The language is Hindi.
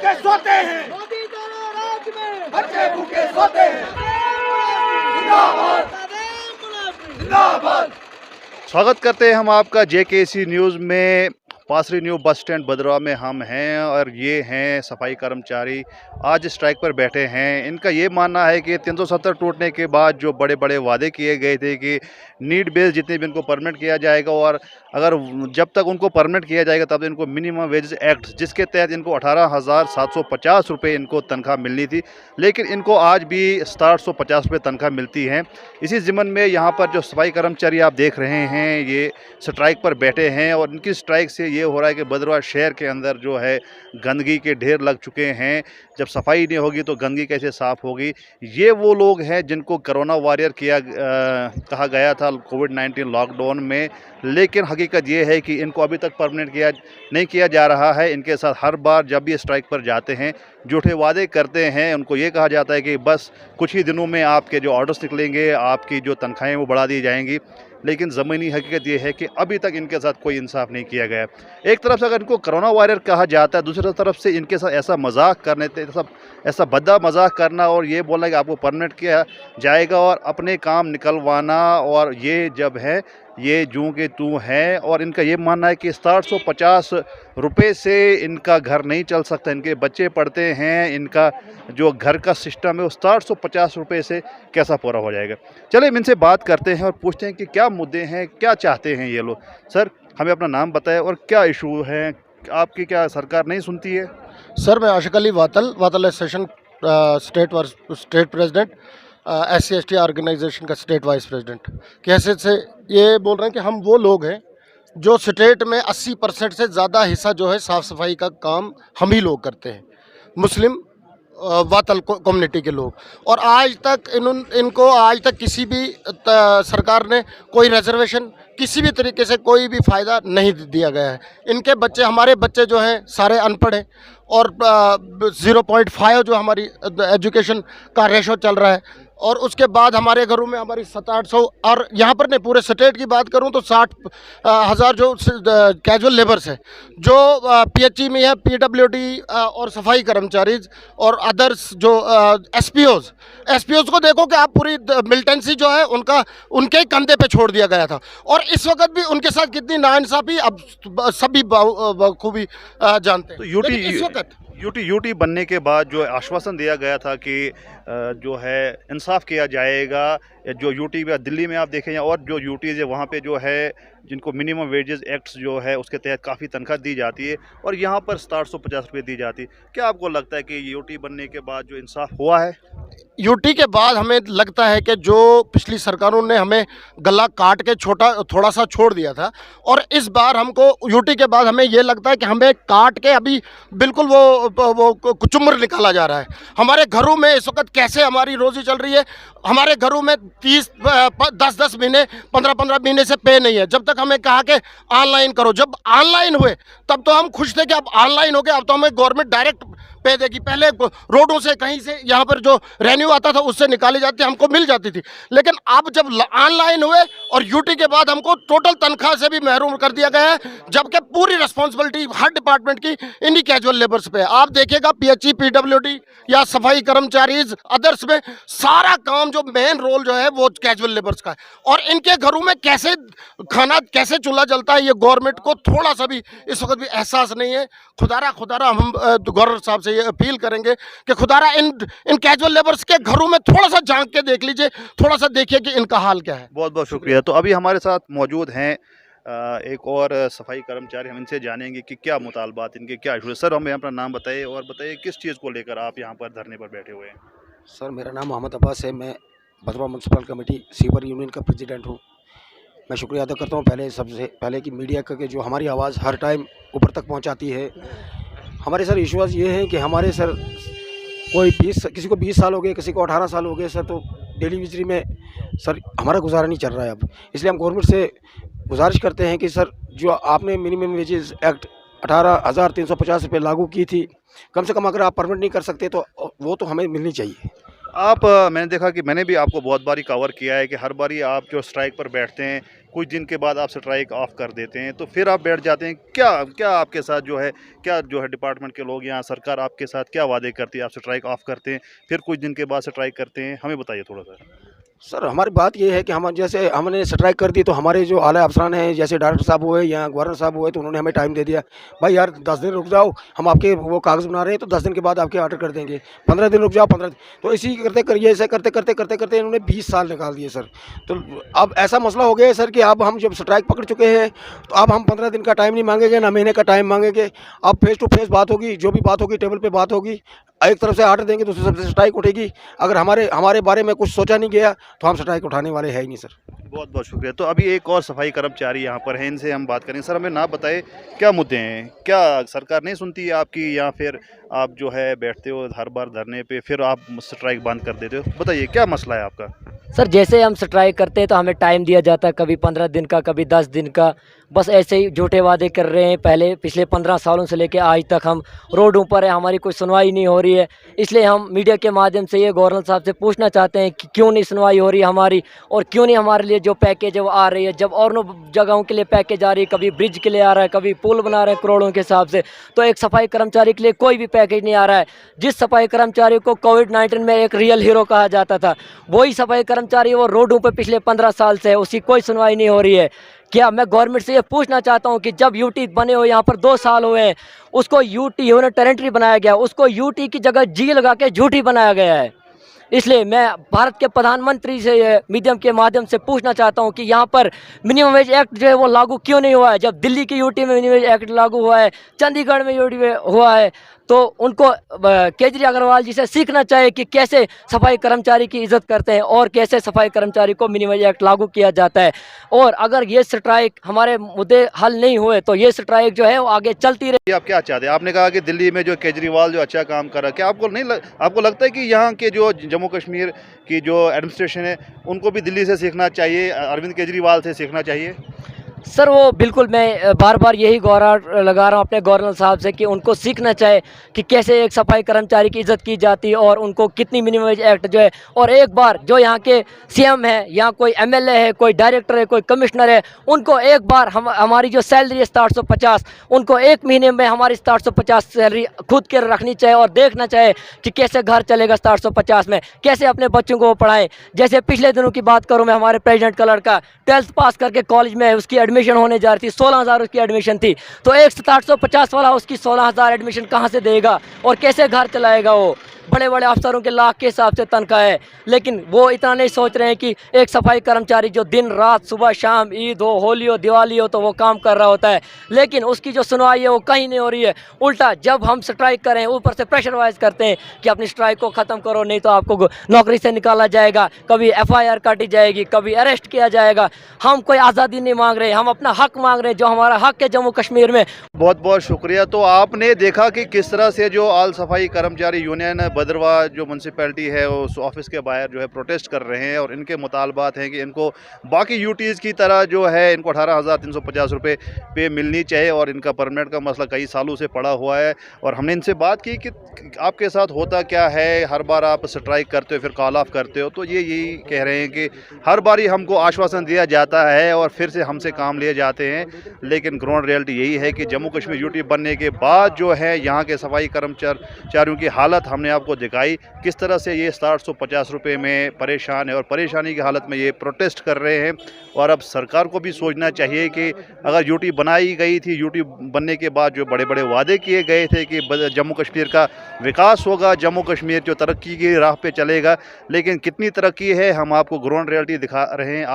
भूखे सोते हैं, मोदी तेरे राज में बच्चे भूखे सोते हैं। जिंदाबाद जिंदाबाद। स्वागत करते हैं हम आपका जेकेसी न्यूज़ में। पासरी न्यू बस स्टैंड भद्रवा में हम हैं और ये हैं सफाई कर्मचारी, आज स्ट्राइक पर बैठे हैं। इनका ये मानना है कि 370 टूटने के बाद जो बड़े बड़े वादे किए गए थे कि नीड बेस जितने भी इनको परमिट किया जाएगा, और अगर जब तक उनको परमिट किया जाएगा तब इनको मिनिमम वेजेस एक्ट जिसके तहत इनको 18,750 रुपये इनको तनख्वाह मिलनी थी, लेकिन इनको आज भी 6750 रुपये तनख्वाह मिलती हैं। इसी ज़िमन में यहाँ पर जो सफाई कर्मचारी आप देख रहे हैं ये स्ट्राइक पर बैठे हैं, और इनकी स्ट्राइक से ये हो रहा है कि भद्रवा शहर के अंदर जो है गंदगी के ढेर लग चुके हैं। जब सफाई नहीं होगी तो गंदगी कैसे साफ़ होगी। ये वो लोग हैं जिनको कोरोना वॉरियर कहा गया था कोविड-19 लॉकडाउन में, लेकिन हकीकत ये है कि इनको अभी तक परमानेंट नहीं किया जा रहा है। इनके साथ हर बार जब भी स्ट्राइक पर जाते हैं झूठे वादे करते हैं। उनको ये कहा जाता है कि बस कुछ ही दिनों में आपके जो ऑर्डर्स निकलेंगे, आपकी जो तनख्वाहें वो बढ़ा दी जाएंगी, लेकिन ज़मीनी हकीकत ये है कि अभी तक इनके साथ कोई इंसाफ नहीं किया गया। एक तरफ से अगर इनको कोरोना वॉरियर कहा जाता है, दूसरी तरफ से इनके साथ ऐसा मजाक करने, ऐसा भद्दा मजाक करना और ये बोलना कि आपको परमिट किया जाएगा और अपने काम निकलवाना, और ये जब है ये जूं के तू है। और इनका ये मानना है कि 750 रुपये से इनका घर नहीं चल सकता, इनके बच्चे पढ़ते हैं, इनका जो घर का सिस्टम है वो 750 रुपये से कैसा पूरा हो जाएगा। चलिए इनसे बात करते हैं और पूछते हैं कि क्या मुद्दे हैं, क्या चाहते हैं ये लोग। सर, हमें अपना नाम बताएं और क्या इशू है आपकी, क्या सरकार नहीं सुनती है? सर, मैं Ashiq Ali Watal session state president, SC/ST organization का स्टेट वाइस प्रेसिडेंट की हैसियत से ये बोल रहे हैं कि हम वो लोग हैं जो स्टेट में 80% से ज़्यादा हिस्सा जो है साफ़ सफाई का काम हम ही लोग करते हैं, मुस्लिम वातल कम्युनिटी के लोग। और आज तक इनको आज तक किसी भी सरकार ने कोई रिजर्वेशन, किसी भी तरीके से कोई भी फ़ायदा नहीं दिया गया है। इनके बच्चे, हमारे बच्चे जो हैं सारे अनपढ़ हैं, और 0.5 जो हमारी एजुकेशन का रेशो चल रहा है। और उसके बाद हमारे घरों में हमारी 700-800, और यहाँ पर नहीं पूरे स्टेट की बात करूँ तो 60,000 जो कैजुअल लेबर्स है, जो PHE में है, PWD और सफाई कर्मचारी और अदर्स जो SPOs को देखो कि आप पूरी मिलिटेंसी जो है उनके कंधे पे छोड़ दिया गया था। और इस वक्त भी उनके साथ कितनी नाइंसाफ़ी अब सभी बखूबी जानते हैं। तो इस वक्त यूटी बनने के बाद जो आश्वासन दिया गया था कि जो है इंसाफ किया जाएगा, जो यूटी दिल्ली में आप देखें और जो यूटीज़ है वहाँ पे जो है जिनको मिनिमम वेजेस एक्ट्स जो है उसके तहत काफ़ी तनख्वाह दी जाती है, और यहाँ पर 750 रुपये दी जाती है। क्या आपको लगता है कि यूटी बनने के बाद जो इंसाफ हुआ है? यूटी के बाद हमें लगता है कि जो पिछली सरकारों ने हमें गला काट के थोड़ा सा छोड़ दिया था, और इस बार हमको यूटी के बाद हमें ये लगता है कि हमें काट के अभी बिल्कुल वो कुचुम्बर निकाला जा रहा है। हमारे घरों में इस वक्त कैसे हमारी रोज़ी चल रही है, हमारे घरों में 10-10 महीने 15-15 महीने से पे नहीं है। जब तक हमें कहा कि ऑनलाइन करो, जब ऑनलाइन हुए तब तो हम खुश थे कि अब ऑनलाइन हो गया, अब तो हमें गवर्नमेंट डायरेक्ट पे देगी। पहले रोडों से कहीं से यहाँ पर जो रेवेन्यू आता था उससे निकाली जाती, हमको मिल जाती थी, लेकिन अब जब ऑनलाइन हुए और यूटी के बाद हमको टोटल तनख्वाह से भी महरूम कर दिया गया है, जबकि पूरी रिस्पॉन्सिबिलिटी हर डिपार्टमेंट की इन्हीं कैजुअल लेबर्स पे है। आप देखिएगा PHE, PWD या सफाई कर्मचारी अदर्स में सारा काम जो मेन रोल जो है वो कैजुअल लेबर्स का है, और इनके घरों में कैसे खाना, कैसे चूल्हा जलता है, ये गवर्नमेंट को थोड़ा सा भी इस वक्त भी एहसास नहीं है। खुदारा हम गवर्नर साहब से ये अपील करेंगे कि खुदारा इन कैजुअल लेबर्स के घरों में थोड़ा सा झांक के देख लीजिए, थोड़ा सा देखिए कि इनका हाल क्या है। बहुत बहुत शुक्रिया। तो अभी हमारे साथ मौजूद हैं एक और सफाई कर्मचारी, हम इनसे जानेंगे कि क्या मुतालबात इनके, क्या इशू है। सर, हमें अपना नाम बताइए और बताइए किस चीज़ को लेकर आप यहाँ पर धरने पर बैठे हुए हैं। सर, मेरा नाम मोहम्मद अब्बास है, मैं भद्रवा म्यूनसिपल कमेटी सीवर यूनियन का प्रेसिडेंट हूँ। मैं शुक्रिया अदा करता हूँ सबसे पहले कि मीडिया का जो हमारी आवाज़ हर टाइम ऊपर तक पहुँचाती है। हमारे सर इशूज़ ये हैं कि हमारे सर किसी को 20 साल हो गए, किसी को 18 साल हो गए सर, तो डेली विजरी में सर हमारा गुजारा नहीं चल रहा है अब। इसलिए हम गवर्नमेंट से गुजारिश करते हैं कि सर जो आपने मिनिमम वेजेस एक्ट 18,350 रुपये लागू की थी, कम से कम अगर आप परमिट नहीं कर सकते तो वो तो हमें मिलनी चाहिए। मैंने देखा कि मैंने भी आपको बहुत बारी कवर किया है कि हर बारी आप जो स्ट्राइक पर बैठते हैं, कुछ दिन के बाद आप स्ट्राइक ऑफ कर देते हैं, तो फिर आप बैठ जाते हैं। क्या क्या आपके साथ जो है डिपार्टमेंट के लोग, यहाँ सरकार आपके साथ क्या वादे करती है? आप स्ट्राइक ऑफ करते हैं, फिर कुछ दिन के बाद स्ट्राइक करते हैं, हमें बताइए थोड़ा-सा। सर हमारी बात ये है कि हम जैसे हमने स्ट्राइक कर दी तो हमारे जो आला अफसरान हैं जैसे डायरेक्टर साहब हुए या गवर्नर साहब हुए तो उन्होंने हमें टाइम दे दिया, भाई यार 10 दिन रुक जाओ, हम आपके वो कागज़ बना रहे हैं तो 10 दिन के बाद आपके ऑर्डर कर देंगे, 15 दिन रुक जाओ 15 दिन। तो इसी करते करिए ऐसे करते इन्होंने 20 साल निकाल दिए सर। तो अब ऐसा मसला हो गया है सर कि अब हम जब स्ट्राइक पकड़ चुके हैं तो अब हम 15 दिन का टाइम नहीं मांगेंगे ना महीने का टाइम मांगेंगे। अब फेस टू फेस बात होगी, जो भी बात होगी टेबल पर बात होगी, एक तरफ से ऑर्डर देंगे दूसरी तरफ से स्ट्राइक उठेगी। अगर हमारे बारे में कुछ सोचा नहीं गया तो हम स्ट्राइक उठाने वाले हैं ही नहीं सर। बहुत बहुत शुक्रिया। तो अभी एक और सफाई कर्मचारी यहाँ पर हैं, इनसे हम बात करेंगे। सर हमें ना बताए क्या मुद्दे हैं, क्या सरकार नहीं सुनती है आपकी, या फिर आप जो है बैठते हो हर बार धरने पे फिर आप स्ट्राइक बंद कर देते हो? बताइए क्या मसला है आपका? सर जैसे हम स्ट्राइक करते हैं तो हमें टाइम दिया जाता है, कभी 15 दिन का, कभी 10 दिन का, बस ऐसे ही झूठे वादे कर रहे हैं। पिछले 15 सालों से लेकर आज तक हम रोडों पर हैं, हमारी कोई सुनवाई नहीं हो रही है। इसलिए हम मीडिया के माध्यम से ये गवर्नर साहब से पूछना चाहते हैं कि क्यों नहीं सुनवाई हो रही है हमारी, और क्यों नहीं हमारे लिए जो पैकेज है वो आ रही है। जब और जगहों के लिए पैकेज आ रही है, कभी ब्रिज के लिए आ रहा है, कभी पुल बना रहे हैं करोड़ों के हिसाब से, तो एक सफाई कर्मचारी के लिए कोई भी पैकेज नहीं आ रहा है। जिस सफाई कर्मचारी को कोविड-19 में एक रियल हीरो कहा जाता था, वही सफाई कर्मचारी वो रोडों पर पिछले 15 साल से है, उसकी कोई सुनवाई नहीं हो रही है। क्या मैं गवर्नमेंट से ये पूछना चाहता हूँ कि जब यूटी बने हो, यहाँ पर 2 साल हुए हैं, उसको यूटी यूनिट टेरिटरी बनाया गया, उसको यूटी की जगह जी लगा के झूठी बनाया गया है। इसलिए मैं भारत के प्रधानमंत्री से मीडियम के माध्यम से पूछना चाहता हूं कि यहाँ पर मिनिमम वेज एक्ट जो है वो लागू क्यों नहीं हुआ है। जब दिल्ली की यूटी में मिनिमम वेज एक्ट लागू हुआ है, चंडीगढ़ में यूटी में हुआ है, तो उनको केजरीवाल अग्रवाल जी से सीखना चाहिए कि कैसे सफाई कर्मचारी की इज्जत करते हैं और कैसे सफाई कर्मचारी को मिनिमम वेज एक्ट लागू किया जाता है। और अगर ये स्ट्राइक हमारे मुद्दे हल नहीं हुए तो ये स्ट्राइक जो है वो आगे चलती रहे। आप क्या चाहते हैं? आपने कहा कि दिल्ली में जो केजरीवाल जो अच्छा काम कर रहा है, क्या आपको लगता है कि यहाँ के जो जम्मू कश्मीर की जो एडमिनिस्ट्रेशन है उनको भी दिल्ली से सीखना चाहिए, अरविंद केजरीवाल से सीखना चाहिए? सर वो बिल्कुल, मैं बार बार यही गुहार लगा रहा हूँ अपने गवर्नर साहब से कि उनको सीखना चाहिए कि कैसे एक सफाई कर्मचारी की इज्जत की जाती है और उनको कितनी मिनिमम वेज एक्ट जो है। और एक बार जो यहाँ के सीएम है, यहाँ कोई एमएलए है, कोई डायरेक्टर है, कोई कमिश्नर है, उनको एक बार हमारी जो सैलरी है 750, उनको एक महीने में हमारी 750 सैलरी खुद के रखनी चाहिए और देखना चाहिए कि कैसे घर चलेगा 750 में, कैसे अपने बच्चों को वो पढ़ाएं। जैसे पिछले दिनों की बात करूँ मैं, हमारे प्रेसिडेंट का लड़का 12th पास करके कॉलेज में है, उसकी एडमिशन होने जा रही थी, 16,000 उसकी एडमिशन थी, तो एक 750 वाला उसकी 16,000 एडमिशन कहाँ से देगा और कैसे घर चलाएगा? वो बड़े बड़े अफसरों के लाख के हिसाब से तनख्वाह है, लेकिन वो इतना नहीं सोच रहे हैं कि एक सफाई कर्मचारी जो दिन रात सुबह शाम, ईद हो, होली हो, दिवाली हो, तो वो काम कर रहा होता है, लेकिन उसकी जो सुनवाई है वो कहीं नहीं हो रही है। उल्टा जब हम स्ट्राइक करें ऊपर से प्रेशराइज करते हैं कि अपनी स्ट्राइक को ख़त्म करो, नहीं तो आपको नौकरी से निकाला जाएगा, कभी FIR काटी जाएगी, कभी अरेस्ट किया जाएगा। हम कोई आज़ादी नहीं मांग रहे, हम अपना हक मांग रहे हैं, जो हमारा हक है जम्मू कश्मीर में। बहुत बहुत शुक्रिया। तो आपने देखा कि किस तरह से जो आल सफाई कर्मचारी यूनियन भद्रवा जो म्यूनसिपैलिटी है उस ऑफिस के बाहर जो है प्रोटेस्ट कर रहे हैं, और इनके मुतालबात हैं कि इनको बाकी यूटीज़ की तरह जो है इनको 18,350 रुपये पे मिलनी चाहिए, और इनका परमानेंट का मसला कई सालों से पड़ा हुआ है। और हमने इनसे बात की कि आपके साथ होता क्या है, हर बार आप स्ट्राइक करते हो फिर कॉल ऑफ करते हो, तो ये यही कह रहे हैं कि हर बारी हमको आश्वासन दिया जाता है और फिर से हमसे काम लिए जाते हैं, लेकिन ग्राउंड रियलिटी यही है कि जम्मू कश्मीर यूटी बनने के बाद जो है यहाँ के सफाई कर्मचारियों की हालत हमने आपको दिखाई, किस तरह से ये 750 रुपये में परेशान है और परेशानी की हालत में ये प्रोटेस्ट कर रहे हैं। और अब सरकार को भी सोचना चाहिए कि अगर यूटी बनाई गई थी, यूटी बनने के बाद जो बड़े बड़े वादे किए गए थे कि जम्मू कश्मीर का विकास होगा, जम्मू कश्मीर जो तरक्की की राह पे चलेगा, लेकिन कितनी तरक्की है हम आपको ग्राउंड रियलिटी दिखा रहे हैं।